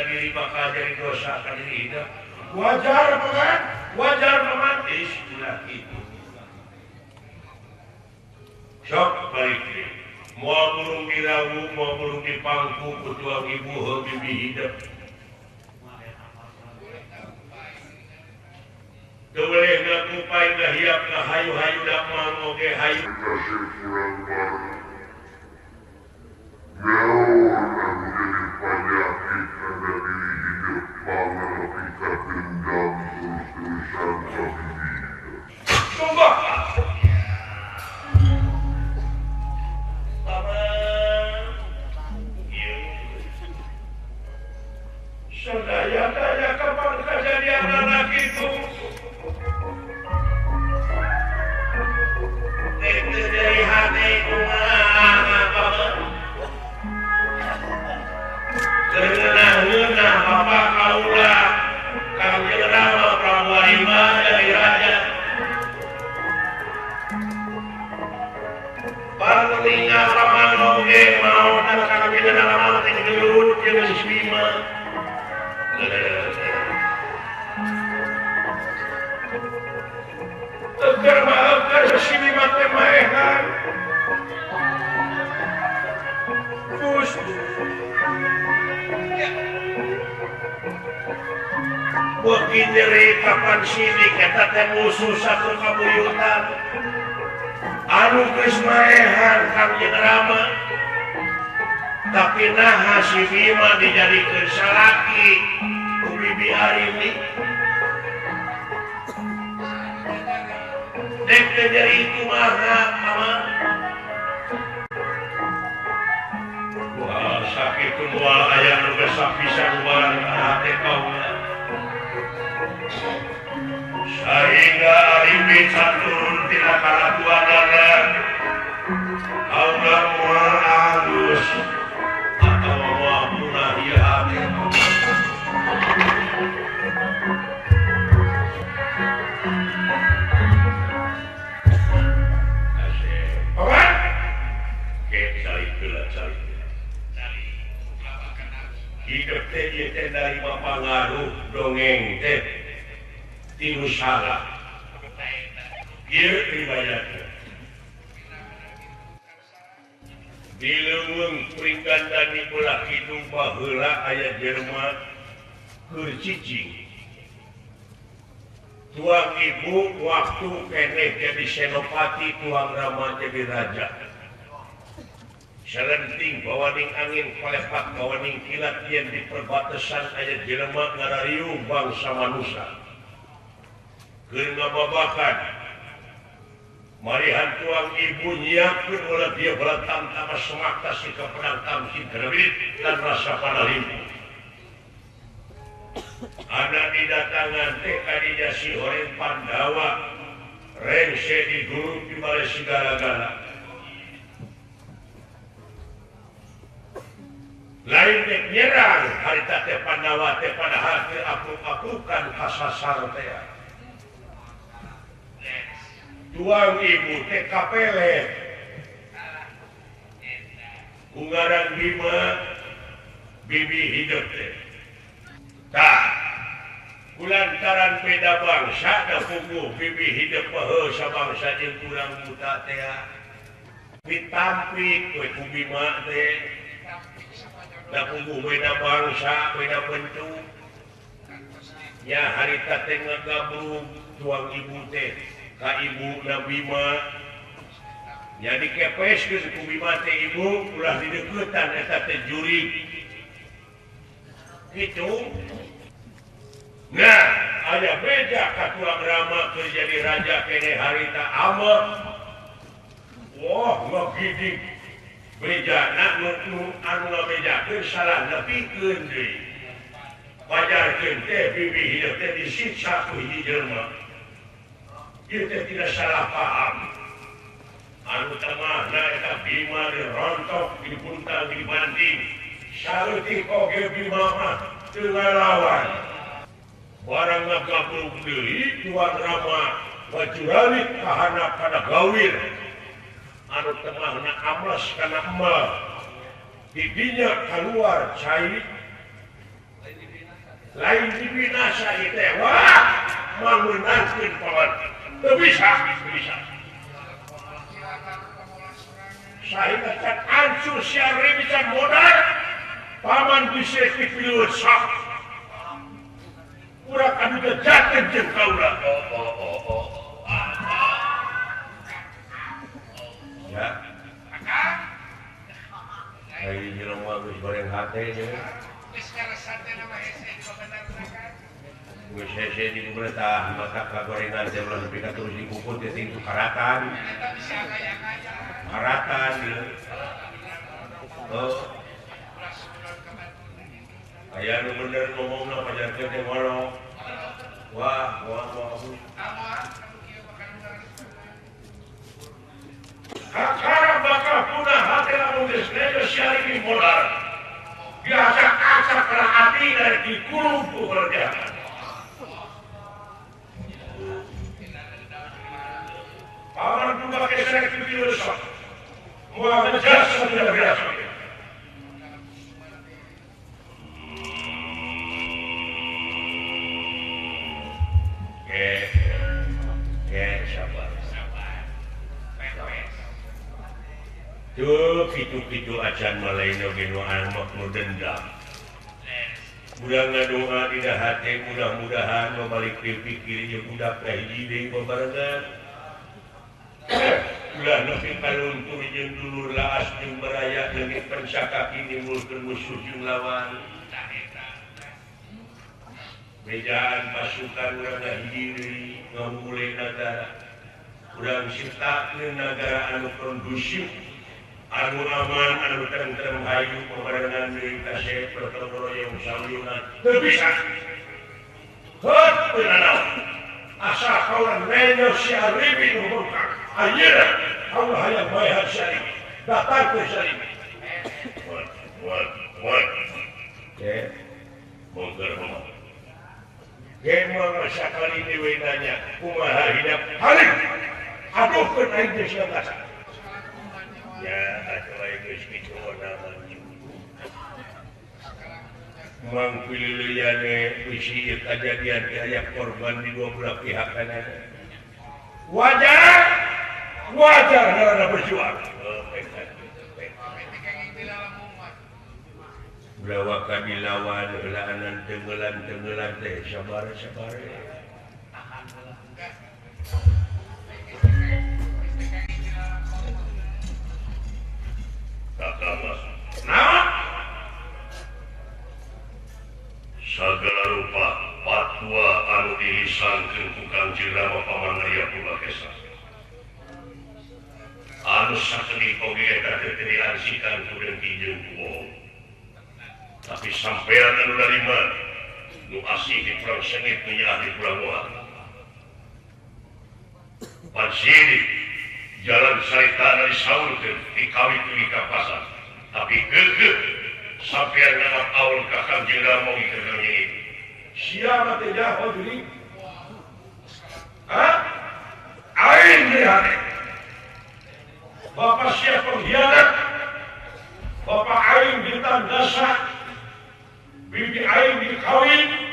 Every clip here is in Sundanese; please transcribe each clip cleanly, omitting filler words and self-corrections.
diri bakal jadi dosa ka diri hidup. Wajar paman, wajar paman istilah itu. Sok balik deh. Mau burung dirawu, mau burung dipangku, kutuang ibu bibi hidup. Boleh ngakupai ngahiap ngahayu-hayu dak mangoge hayu. Kasih kurang baru. Naon anu jadi penyakit pada diri hidup pangarapika dendam terus-terusan kabibi. Sumpah. Paman. Sadaya-daya kapan kejadian anak itu? Itu dari hati Genah-genah bapak kaulah Kang Jenderal Prabowo dari Raja Panglima Ramanoge mau dan Kang Jenderal mati gelut jeung Bima Tegar maafkan sini mati maehan Gus Bagi dari kapan sini kita teh musuh satu kabuyutan anu geus maehan Kang Jenderal tapi nah si Bima dijadikeun salaki ku Bibi Arini dek teh jadi itu mah paman wah sakit moal aya nu geus sapisan barang hate kaula sehingga Arini catur tina kalakuanana kaula moal halus atau moal punah ieu hate paman ke cari hidup teh ieu teh dari mapangaruh dongeng teh tinu salah ieu riwayatna di leuweung peringgan dan di belah kidung baheula aya jelema keur cicing tuang ibu waktu keneh jadi senopati tuang Rama jadi raja salenting bawaning angin palepat bawaning kilat yen di perbatasan aya jelema ngarariung bangsa manusia keur ngababakan marihan tuang ibu nyiapkeun ulah dia bala tamtama semakta si ka pedang tamkin kerebit dan rasa panalimpu anak didatangan teh kadinya si Horeng Pandawa rengse di guru di bale segala-gala lain teh nyerang harita teh Pandawa teh padahal teh aku-akukan kasasar teh tuang ibu teh kapelet ungaran Bima bibi hidup teh tah kulantaran beda bangsa da puguh bibi hidup pahe sabangsa jeung kurang buta teh ditampik we ku Bima teh da puguh beda bangsa beda bentuk nya harita teh ngagabung tuang ibu teh ka ibu na Bima jadi kepes geus ku Bima teh ibu ulah dideuketan eta teh jurig kitu nah aya beja ka tuang Rama keur jadi raja kene harita ameh wah ngagidik bejana nu anu ngabejakeun salah nepikeun deui wajarkeun teh bibi hidup teh disiksa ku hiji jelema ieu teh tidak salah paham anu tamahna eta Bima dirontok dipuntang dibanding saeutik oge Bima mah teu ngalawan barang ngagabrug deui tuan Rama wajuralit kahanap kana gawir anu temahna amles kana emal didinya keluar cai lain dibinasa itu wah menangkin paman bisa saya kata ansur syari bisa modal paman bisa dipilih sah kurang adu kejaten jeung kaula ya ayo jelema mah geus goreng hate je geus karesate nama hese di bener geus hese di pemerintah mata kagorengan teh ulah nepi ka terus dikukut teh tingtu karatan eta bisa kaya-kaya karatan oh aya nu bener ngomongna pajankeun teh ngolong wah kakara bakal punah hati lamun geus negosiasi modal diacak-acak kana hati dari dikulung ku kerjaan paman juga kesek video sok mau ngejas tidak biasa itu acan malaino geno anak nu dendam. Udah ngadoa dina hati mudah-mudahan membalik pikir jeung budak hiji deui babarengan. Ulah nepi kaluntur jeung dulur laas jeung baraya leungit pencakap nimbulkeun musuh jeung lawan. Bejaan pasukan urang hiji deui ngamule nagara. Urang ciptakeun nagara anu kondusif anu aman, anu tentrem hayu pembarengan deui ka Syekh pertoroyong sauyungan teu bisa. Heuh teu nanaon. Asa kaula nenya si Aribi nu bongkar. Ayeuna Allah hayang bae si Aribi. Datang ke si Aribi. What? Bongkar. Gemang sakali deui nanya kumaha hidup halik. Aduhkeun aing teh sia kasa. Ya, atuh aing geus kitu naon. Mangpilileuyan bisi kejadian aya korban di dua belah pihak kana. Wajar karena berjuang. Belah ka dilawan heulaanan tenggelan teh sabar. Sagala rupa fatwa anu dilisankeun ku Kangjeng Rama Pamanaya Purwakesa anu sakeunik oge eta teu diarsikan ku dengki jeung ku bohong tapi sampean anu narima nu asih di perang sengit nu nyaah di perang moal pansiri jalan saritana disaulkeun dikawin tu dikapasan tapi geugeuh sampean nganggap aul ka Kangjeng Rama keur nyanyi. Siapa teh jawab deui? Aing lihat. Bapak siap pengkhianat. Bapak aing bintang dasa. Bibi aing dikawin.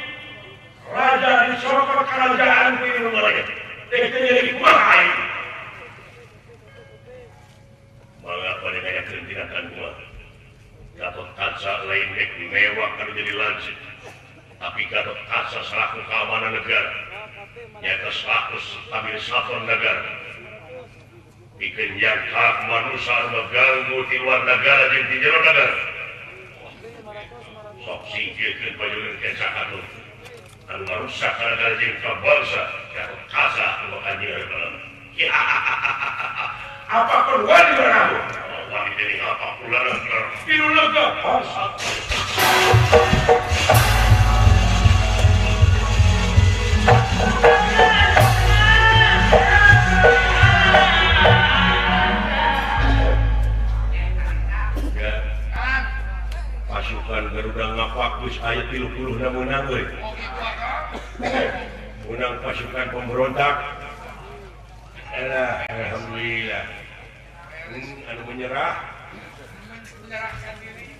Raja dicokot kerajaan ku ieu ngeureut. Teh jadi kumaha aing? Mangapa dengayakeun tindakan kumaha? Gatot Kaca lain dek mewah kalau jadi lancip tapi Gatot Kaca selaku keamanan negara nyata selaku stabilisator negara bikin nyata manusia mengganggu di luar negara dan di jero negara sok singkirkeun payeuneun keca atuh anu ngarusak negara jeung kabangsa Gatot Kaca anu kanjing apa keluar di mana wanita ini apa pulang pilu lega pasukan Garuda ngapak geus aya 30 na menang we menang pasukan pemberontak alhamdulillah anu menyerahkan diri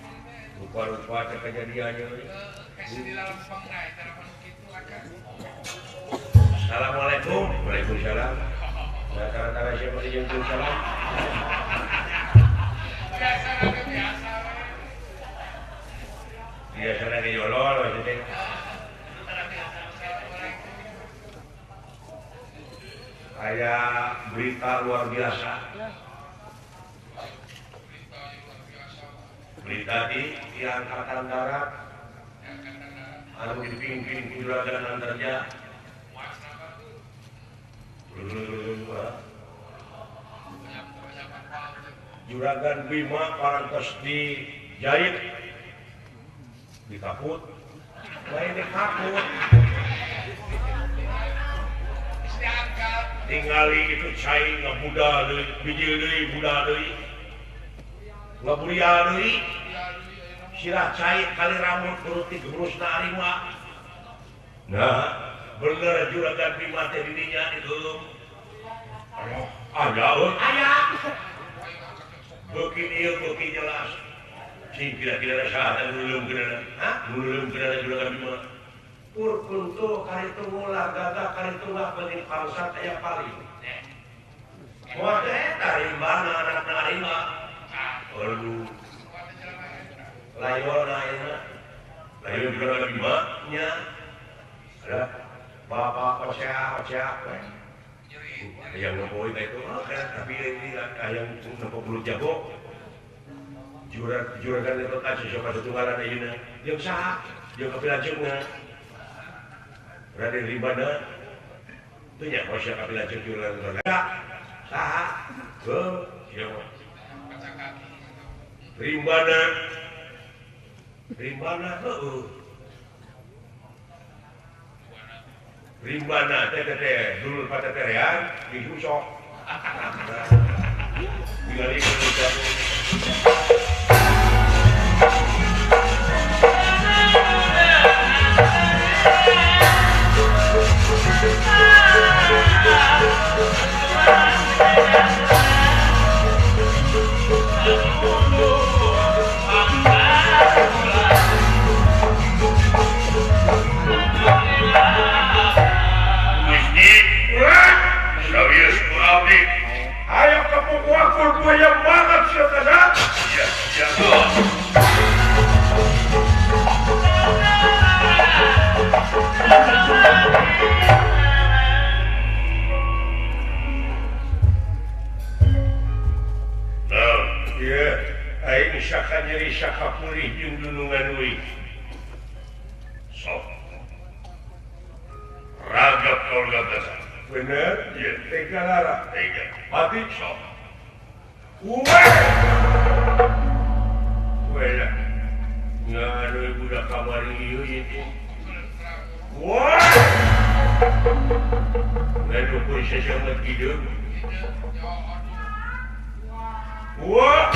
rupa-rupa kejadiannya di dalam pengna salam. Biasa lagi jolol jadi. Kayak berita luar biasa. Berita di Angkatan Darat anu dipimpin Juragan Antarja. Juragan Bima parantos dijahit dikaput lain dikaput tinggali itu cai ngabuda deui bijil deui buda deui ngaburia deui sirah cai kali rambut kuruti gebrusna arima nah bener Juragan Bima teh didinya itu aya beuki ieu beuki jelas sing kira-kira saha nulung kena Juragan Bima pur kuntu karitu ngulah gagah karitu ngapeunin pangsat aya paling moal teh tarimbana anakna arima aduh layona ayeuna layon Juragan Bima nya ada bapak ocea we yang ngepoi itu tapi ini yang nempo bulu jago juragan itu kan siapa setunggalan ayeuna jeung saha jeung kapilanceungna Raden Rimbana teu nya sia kapilanceung juragan saha siapa Rimbana heuh Rimbana teh dulur pateterean di Husok. Ningali jago. Ayo kamu wakul banyak banget saudara. Iya. Nah, iya. Aing saka nyeri saka pulih jeung dunungan euy. Sok. Ragap kaul gagasan. Bener? Iya. Tega lara. Tega. Mati sok. Wala. Nganu budak kamari ieu itu. Wah. Nganu pun sesamat hidup. Wah.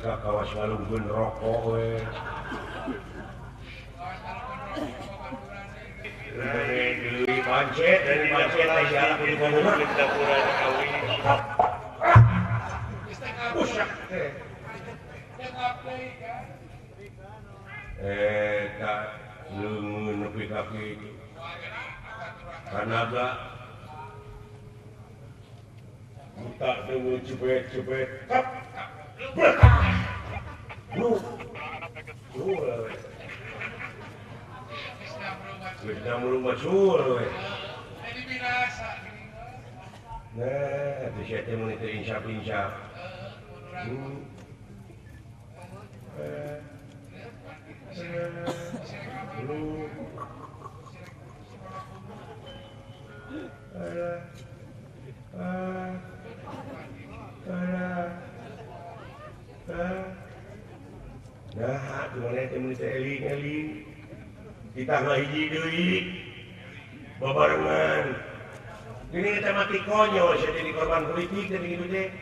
Kawas ngalungkeun rokok we. Dari pancet teh jalan di dapur kawin. Busak teh. Tak leungeun nepi ka kitu. Kanaga buta deui cepet-cepet. Kita merubah suul, nah, itu siapa yang monitor insap. Nah, gimana itu menitir eling kita ngahiji deui babarengan. Ini kita mati konyol, saya jadi korban politik dan gitu deh.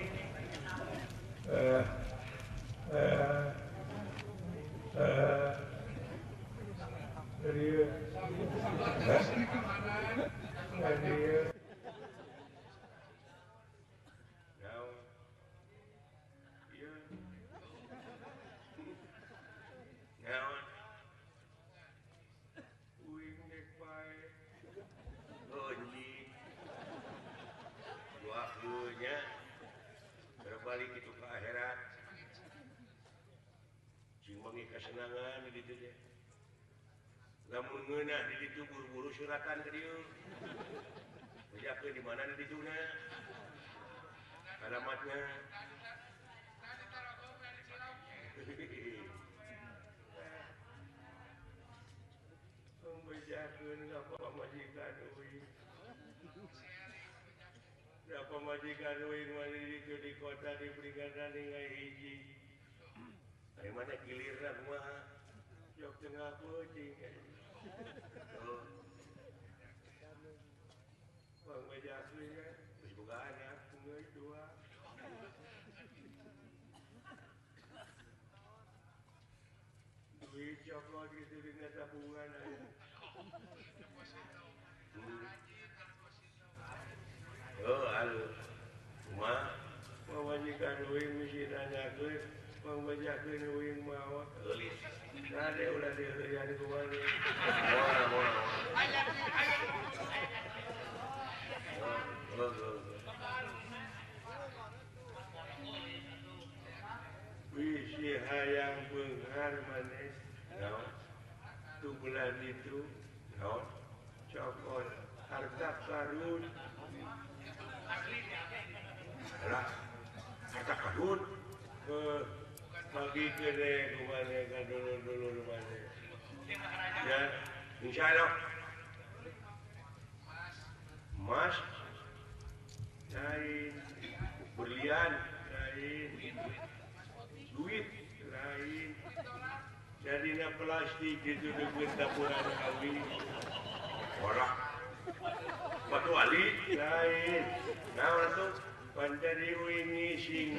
kesenangan gitu ya. Namun ngeunah di ditu buru-buru suratan ke dieu. Bejakeun di mana di dituna? Alamatnya. Bejakeun ngapa majikan euy. Ngapa majikan euy mari ditu di kota di Brigada ningali hiji. Dari mana giliran mah jok tengah pucing. Bang bejakeun ya, geus boga anak geus dua. Duit cokot gitu dengan tabungan aja. Oh, halo. Ma, majikan uing misi nanyakeun, mangbajakeun uing mawa. Eulis. Rade ulah dieureuyaan ku mani. Moal. Wisi hayang beunghar manes. Naon? Tubulan itu. Naon? Cokot harta karun. Lah, harta karun. Pagi kene kumane ka dulu rumane. Ya, insyaallah. Mas lain, berlian lain, duit lain, jadinya plastik itu dengan dapuran kawin, orang batu ali lain, nah untuk pancari wingi sing.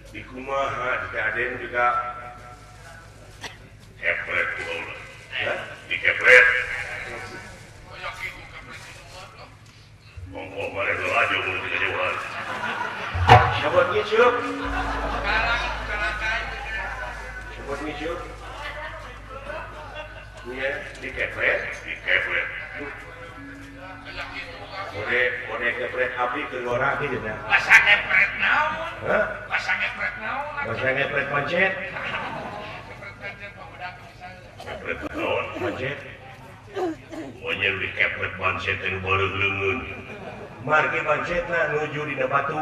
Di kumaha di Aden juga kepret di bawah. Di kepret. Monggo mare lo aja mun di jauhan. Sabot ngiceup. Sabot ngiceup. Nya di kepret. Mode kepret abdi ke ngora kitu nya. Bahasa kepret naon? Hah? Bahasa kepret naon? Bahasa kepret pancet. Kepret pancet babudak misalnya. Kepret naon pancet? Monya di kepret pancet yang bareng leungeun. Margi pancetna nuju dina batu.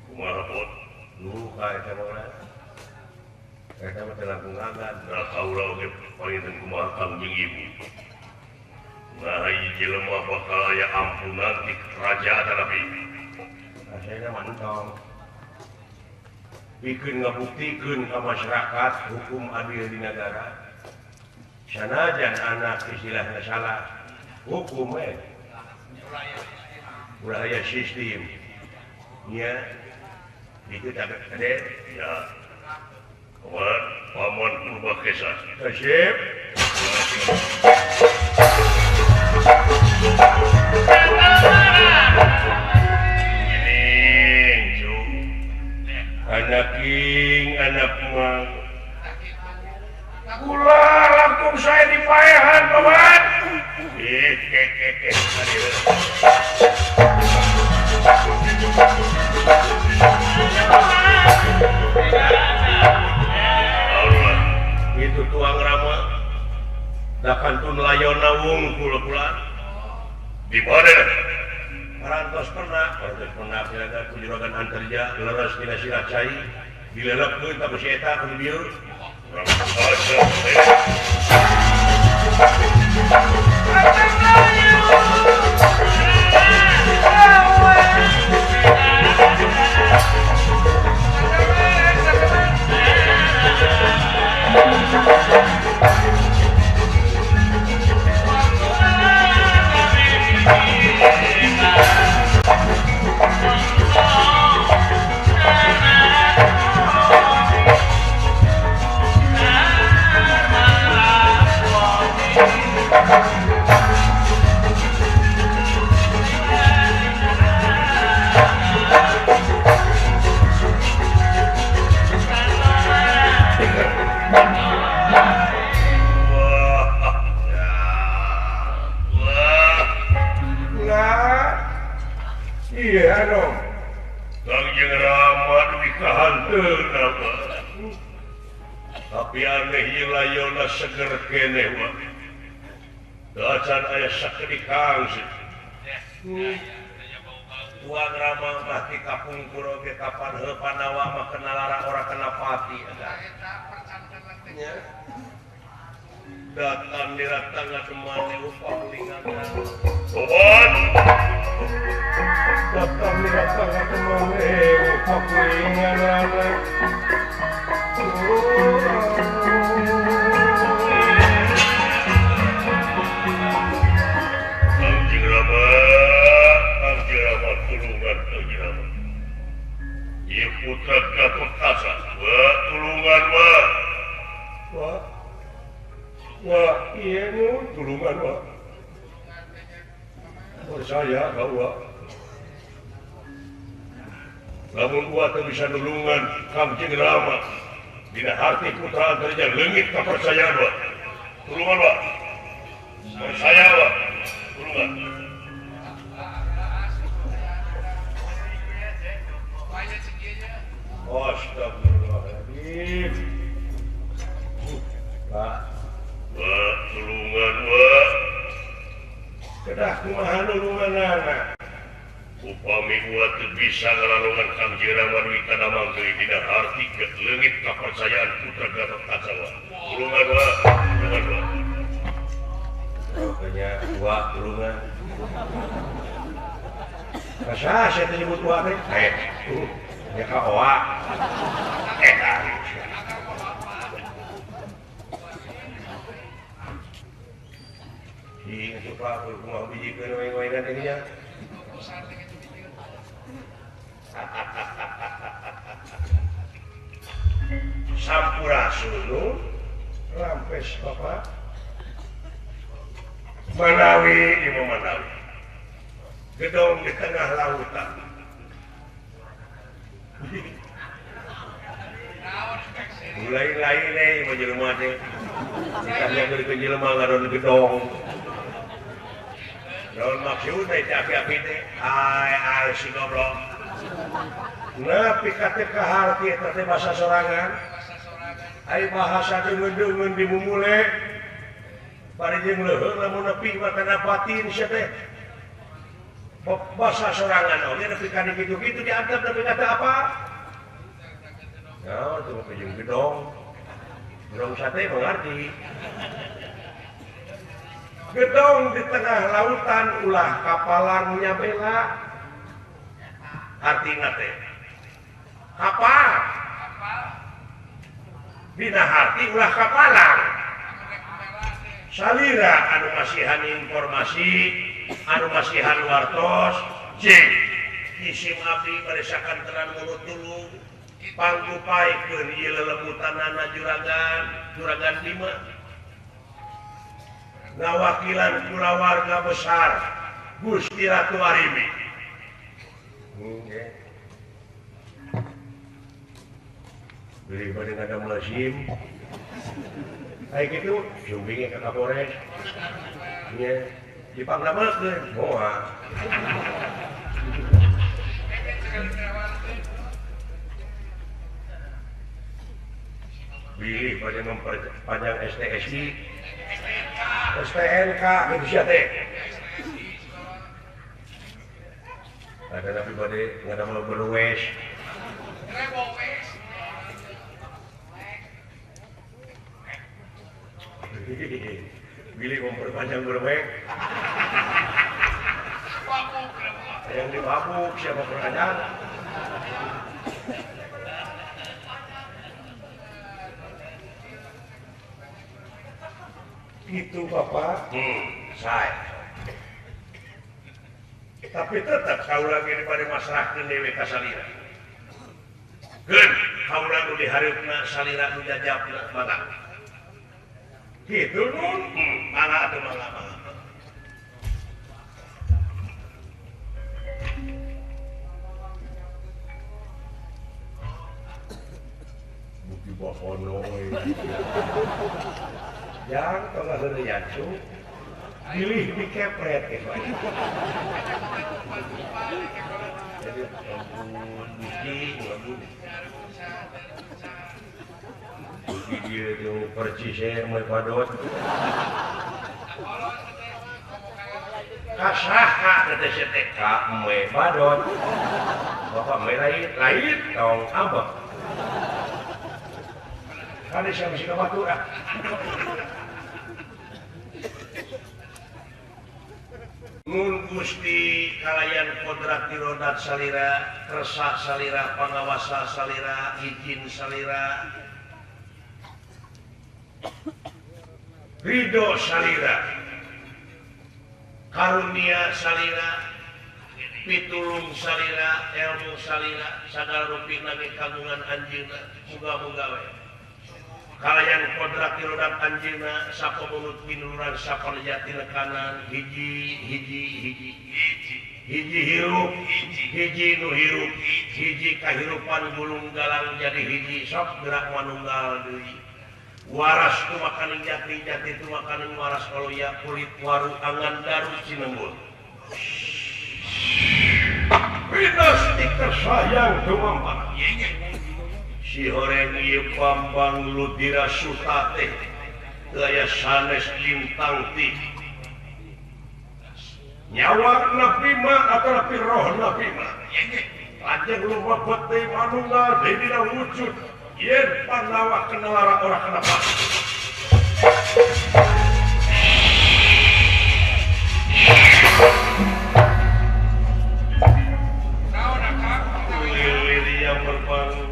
Kumaha pot? Luka eta mah. Eta mah telah kungagan. Nah kaula oge panginten kumaha kang jeung ibu. Nah ieu jelema bakal aya ampunan di kerajaan tapi. Asana mantong. Bikin ngabuktikeun ka masyarakat hukum adil di negara. Sanajan anak istilahna salah hukum budaya sistem ya itu tak ada ya kawan paman purba kesah kasih ini cu anak king anak mang kula langsung saya dipayahan paman itu tuang rama dakantun layona wungkul-kula di mana parantos pernah kira-kira kujuragan antarja leres tina sila cai dilelepkeun ka si eta kun bieu tapi aneh layona seger kene wah dacan aya sakedikang tuang rama mati kapungkur oge kapan heuh panawa mah kena lara ora kena pati datang di ratangga temane upah lingan sobat datang di ratangga temane upah lingan Anjing Rama tulungan Anjing Rama ieu putra Gatot Kaca tulungan wah ieu nu tulungan percaya bahwa lamun teu bisa nulungan Kangjeng Rama dina harti putra antarja leungit kapercayaan wa tulungan wa percaya wa tulungan astagfirullahaladzim Pak wa tulungan wa kedah kumaha nulunganana upami gua teu bisa ngalalungan Kangjeng Rama duwi kana manggeui dina harti leungit kapercayaan putra Gatot Kaca wa tulungan wa pokoknya wa tulungan kasa saya nyebut wa teh ya ka wa itu Pak kumaha bijikeun wae-waean teh nya Sampurasun rampes Bapak Manawi di Manawi gedong di tengah lautan mulai-lain nih menjelma teh ditanya ke jelema ngaron gedong daun maksud teh api-api teh ai si goblok nah pikatnya ke harti itu bahasa sorangan ai bahasa dengen-dengen dimumule parijeng leuheung lamun nepi kana batin sia teh bahasa sorangan oge nepi ka kitu-kitu dianggap nepi kata apa ya itu mah jeung gedong sate mengerti gedong di tengah lautan ulah kapalan nyabela artina teh kapal dina hati ulah kapalan salira anu masihan informasi anu masihan wartos isim abdi barisakan tenan mulut dulu panggupaikeun ieu lelemutanana juragan 5 ngawakilan kulawarga besar Gusti Ratu Arimi. Beli pada ada musim kayak gitu syumbingnya ke Kapolres ya dipanggamakeun moal pilih pada memperpanjang STSI STNK gitu sih teh ada tapi pada nggak ada mau berwes pilih memperpanjang berwes yang dibabuk siapa perpanjang itu Bapak saya tapi tetap kau lagi daripada masyarakat dewe kasalira gen kau lagi diharapna salira nu jajabna mana gitu nun mana atau mana bukti bohono yang tengah dari yacu pilih dikepret jadi bukti dia yang percisnya mau padot kasaha kata seteka mau padot bapak mau lain tong abah kan siapa sih batu ah Nun Gusti kalayan kodrat tirodat salira kersa salira pangawasa salira izin salira ridho salira karunia salira pitulung salira ilmu salira sagala rupina ge kagungan anjeunna muga-muga we kalayan kodrat tirodat anjeunna sapa mulut pinururan sapa jatina kanan hiji hirup hiji nu hirup hiji kahirupan gulung galang jadi hiji sok gerak manunggal deui waras tu makanin jati tu makanin waras kalau ya kulit waru angan daru cinembul Winas dikersayang tumampak si horeng ieu Bambang Ludira Sutate gaya sanes lintang ti nyawa napima atau napi roh napima lajeng lupa betih manunggal dina wujud yen panawa kenalara orang kenapa lili yang berbangun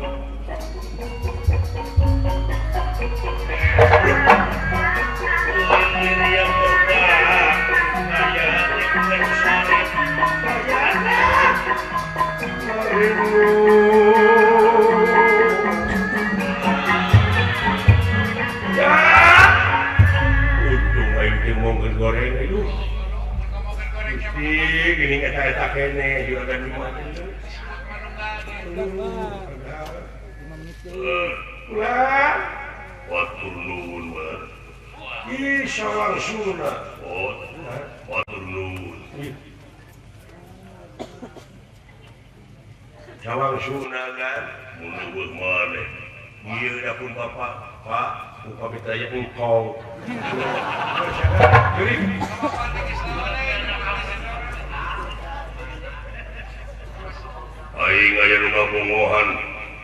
goreng itu gini kata kene juragan 5 lah watur nuwun mah ih sawangsuna watur nuwun sawangsuna kan mun maneh ieu dapun bapak Pak upami taya engkong aing aya nu ngabongohan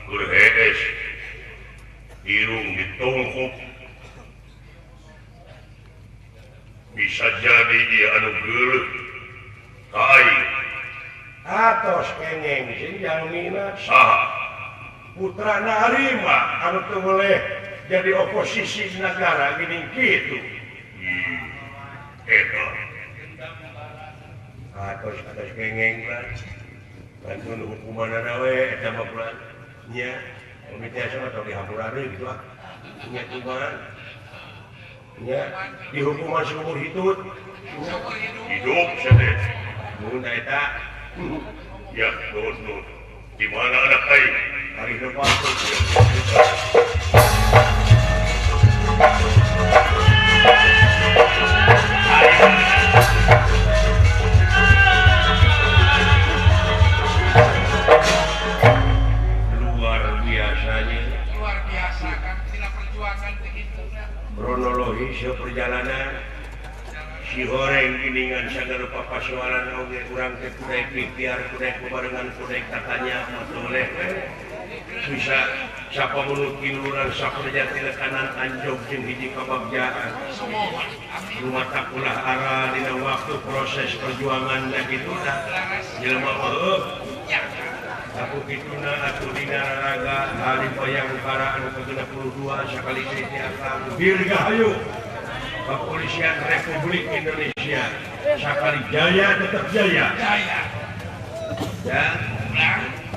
keur hees irung ditongkok bisa jadi dia anu geuleuh ka aing atos kengeng sing jalmina saha putrana Arima anu teu boleh jadi oposisi negara gini gitu eta atas kengeng lah bantuan hukuman we eta mah bulan nya komite sama atau dihampurane gitu ah nya kumaha nya dihukuman seumur hidup sadeh mun eta ya nun di mana anak aing hari depan luar biasa kan sila perjuangan begitu kronologi perjalanan si goreng giningan sagala papasoalan oge urang teh kudu ikhtiar kudu kubarengan kudu katanya matoleh bisa siapa mulukin lurang sakerja tilekanan anjog jeung hiji kabagjaan rumah takulah arah dina waktu proses perjuangan da kituna jelema meueuh aku kituna atuh dina raga hari bayangkara anu ke-62 sakali teh akang dirgahayu Kepolisian Republik Indonesia sakali jaya tetap jaya ya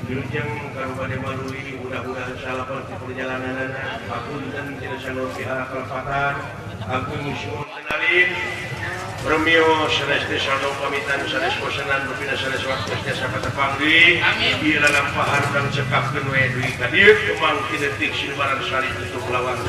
Jujeng Kabupaten Maruli mudah-mudahan salah di perjalanan Papunten tidak sanggup pihak kelepatan aku musuh kenalin Romeo sanes desano pamitan sanes bosanan rupina sanes waktu jasa kata panggi di dalam pahar dan cekapkeun we duit kadir umang kinetik silumaran sari tutup lawan